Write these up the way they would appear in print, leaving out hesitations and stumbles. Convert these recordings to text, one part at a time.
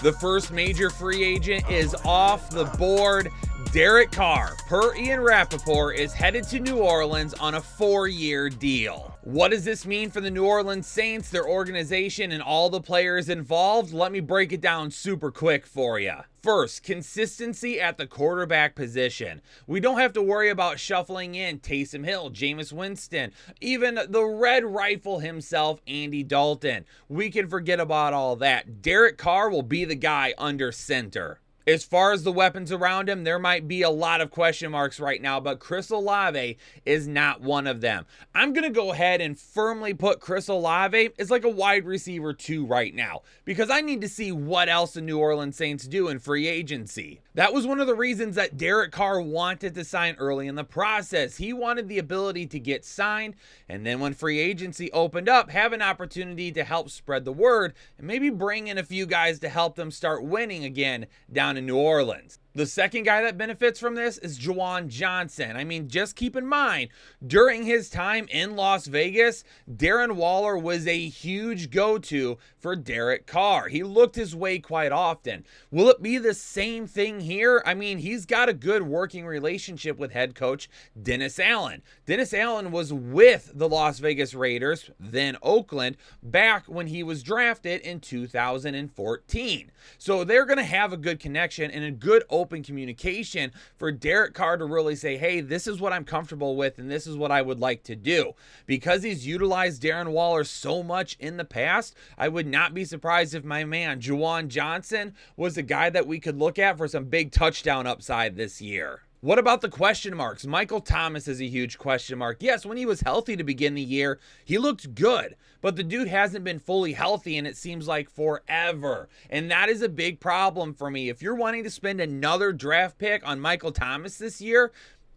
The first major free agent is off the board. Derek Carr, per Ian Rappaport, is headed to New Orleans on a 4-year deal. What does this mean for the New Orleans Saints, their organization, and all the players involved? Let me break it down super quick for you. First, consistency at the quarterback position. We don't have to worry about shuffling in Taysom Hill, Jameis Winston, even the Red Rifle himself, Andy Dalton. We can forget about all that. Derek Carr will be the guy under center. As far as the weapons around him, there might be a lot of question marks right now, but Chris Olave is not one of them. I'm going to go ahead and firmly put Chris Olave as like a wide receiver 2 right now, because I need to see what else the New Orleans Saints do in free agency. That was one of the reasons that Derek Carr wanted to sign early in the process. He wanted the ability to get signed, and then when free agency opened up, have an opportunity to help spread the word and maybe bring in a few guys to help them start winning again down in New Orleans. The second guy that benefits from this is Juwan Johnson. I mean, just keep in mind, during his time in Las Vegas, Darren Waller was a huge go-to for Derek Carr. He looked his way quite often. Will it be the same thing here? I mean, he's got a good working relationship with head coach Dennis Allen. Dennis Allen was with the Las Vegas Raiders, then Oakland, back when he was drafted in 2014. So they're going to have a good connection and a good open communication for Derek Carr to really say, hey, this is what I'm comfortable with and this is what I would like to do. Because he's utilized Darren Waller so much in the past, I would not be surprised if my man Juwan Johnson was a guy that we could look at for some big touchdown upside this year. What about the question marks? Michael Thomas is a huge question mark. Yes, when he was healthy to begin the year, he looked good, but the dude hasn't been fully healthy, and it seems like forever. And that is a big problem for me. If you're wanting to spend another draft pick on Michael Thomas this year,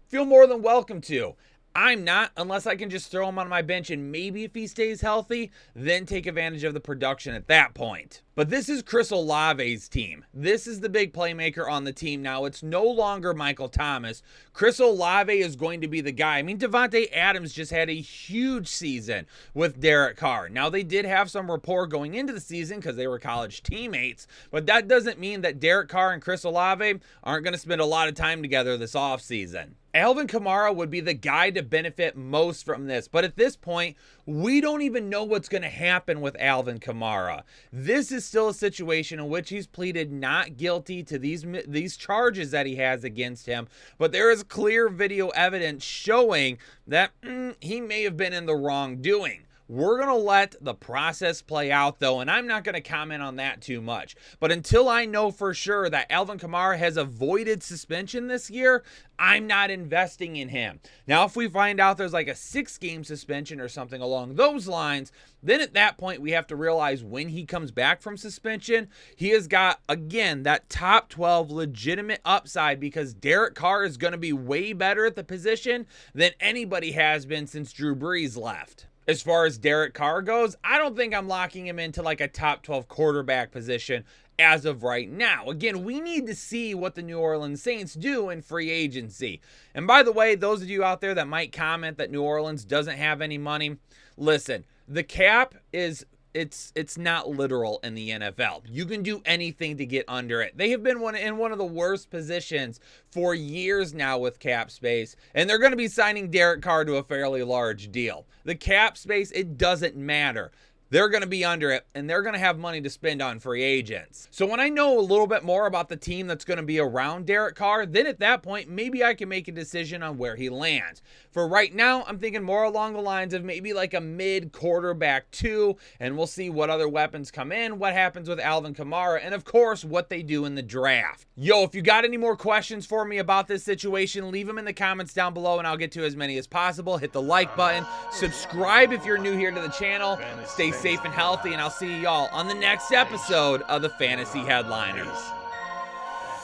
feel more than welcome to. I'm not, unless I can just throw him on my bench and maybe if he stays healthy, then take advantage of the production at that point. But this is Chris Olave's team. This is the big playmaker on the team now. It's no longer Michael Thomas. Chris Olave is going to be the guy. I mean, Devontae Adams just had a huge season with Derek Carr. Now, they did have some rapport going into the season because they were college teammates, but that doesn't mean that Derek Carr and Chris Olave aren't going to spend a lot of time together this offseason. Alvin Kamara would be the guy to benefit most from this. But at this point, we don't even know what's going to happen with Alvin Kamara. This is still a situation in which he's pleaded not guilty to these charges that he has against him. But there is clear video evidence showing that he may have been in the wrongdoing. We're going to let the process play out, though, and I'm not going to comment on that too much. But until I know for sure that Alvin Kamara has avoided suspension this year, I'm not investing in him. Now, if we find out there's like a 6-game suspension or something along those lines, then at that point, we have to realize when he comes back from suspension, he has got, again, that top 12 legitimate upside because Derek Carr is going to be way better at the position than anybody has been since Drew Brees left. As far as Derek Carr goes, I don't think I'm locking him into like a top 12 quarterback position as of right now. Again, we need to see what the New Orleans Saints do in free agency. And by the way, those of you out there that might comment that New Orleans doesn't have any money, listen, the cap is it's not literal in the NFL. You can do anything to get under it. They have been in one of the worst positions for years now with cap space, and they're going to be signing Derek Carr to a fairly large deal. The cap space, it doesn't matter. They're going to be under it, and they're going to have money to spend on free agents. So when I know a little bit more about the team that's going to be around Derek Carr, then at that point, maybe I can make a decision on where he lands. For right now, I'm thinking more along the lines of maybe like a mid-quarterback 2, and we'll see what other weapons come in, what happens with Alvin Kamara, and of course, what they do in the draft. Yo, if you got any more questions for me about this situation, leave them in the comments down below, and I'll get to as many as possible. Hit the like button, subscribe if you're new here to the channel, stay safe and healthy, and I'll see y'all on the next episode of the Fantasy Headliners.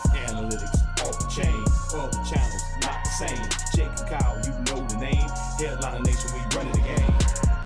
Analytics, all the chain, all the channels, not the same. Jake and Kyle